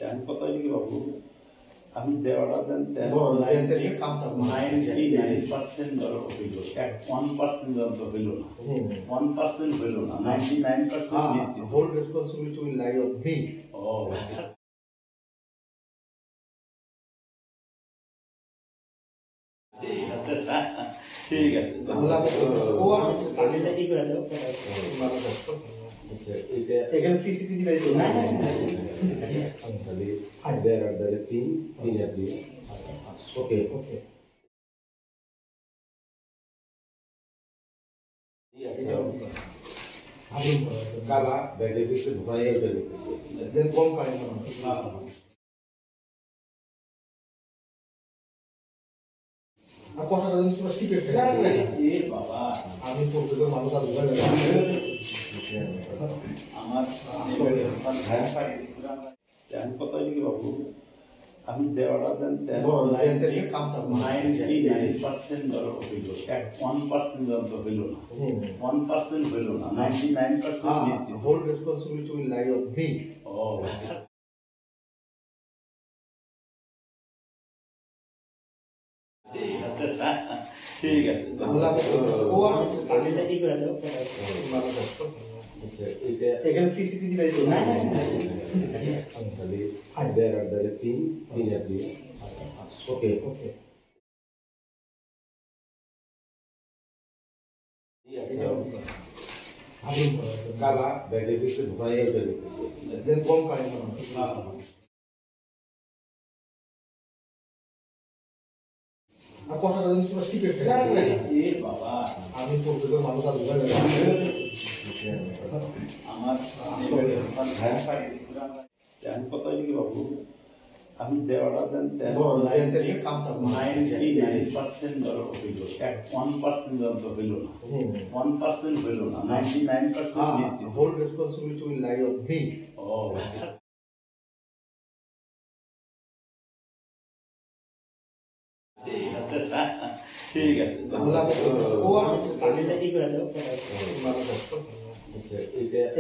জানি কত কি বাবু আমি দেওয়াটা দেন 99% ধরো হইল 1% যন্ত্র হইল না 1% হইল না 99% whole responsibility will lie on me. ঠিক আছে এখানে সিসিটিভি লাইট না খালি there are the team okay আমি কালা ব্যাগে কিছু ঢুকাই গেছে দেন কম পাই না আর কথাটা যদি পুরো শিখে ফেলে এ বাবা আমি পড়তে মানুষ আর বুঝা যায় আমার জানি কত কি বাবু আমি দেওয়াটা দেন 99% ধরো হইল 1% যন্ত্র হইল না 1% হইল না 99% whole responsibility will lie on me. ঠিক আছে এখানে সিসিটিভি লাইট না খালি there are the team okay আমি কালা ব্যাগে কিছু ঢুকাই গেছে দেন কম পাই না আর কথাটা যদি পুরো শিখে ফেলে এ বাবা আমি পড়তে মানুষ আর বুঝা যায় আমার জানি কত কি বাবু আমি দেওয়াটা দেন 99% ধরো হইল 1% যন্ত্র হইল না 1% হইল না 99% whole responsibility will lie on me. ঠিক আছে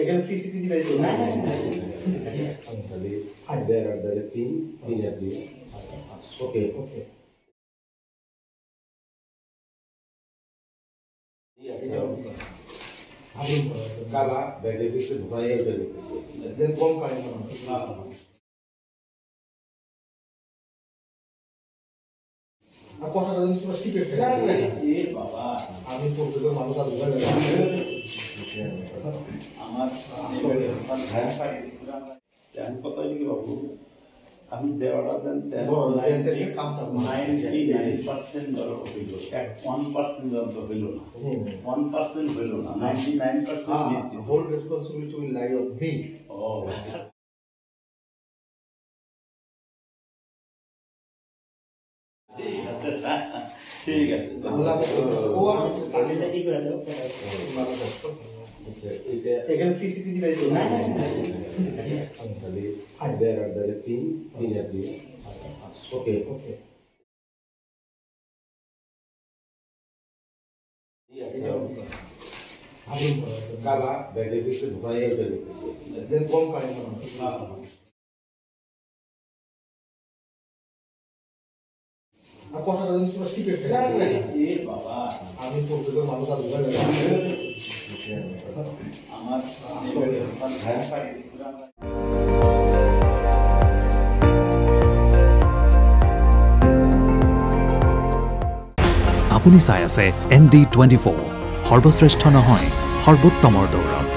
এখানে সিসিটিভি লাইট না খালি there are the team okay আমি কালা ব্যাগে কিছু ঢুকাই গেছে দেন কম পাই না আর কথাটা যদি পুরো শিখে ফেলে এ বাবা আমি পড়তে মানুষ আর বুঝা যায় আমার জানি কত কি বাবু আমি দেওয়াটা দেন 99% ধরো হইল 1% যন্ত্র হইল না 1% হইল না 99% whole responsibility will lie on me. ঠিক আছে এখানে সিসিটিভি লাইট না খালি there are the team okay আমি কালা ব্যাগে কিছু ঢুকাই গেছে দেন কম পাই না আর কথাটা যদি পুরো শিখে ফেলে এ বাবা আমি পড়তে মানুষ আর বুঝা যায় আমার আপুনি চাই আছে ND24 সৰ্বশ্ৰেষ্ঠ নহয় সৰ্বোত্তমৰ দৌৰ।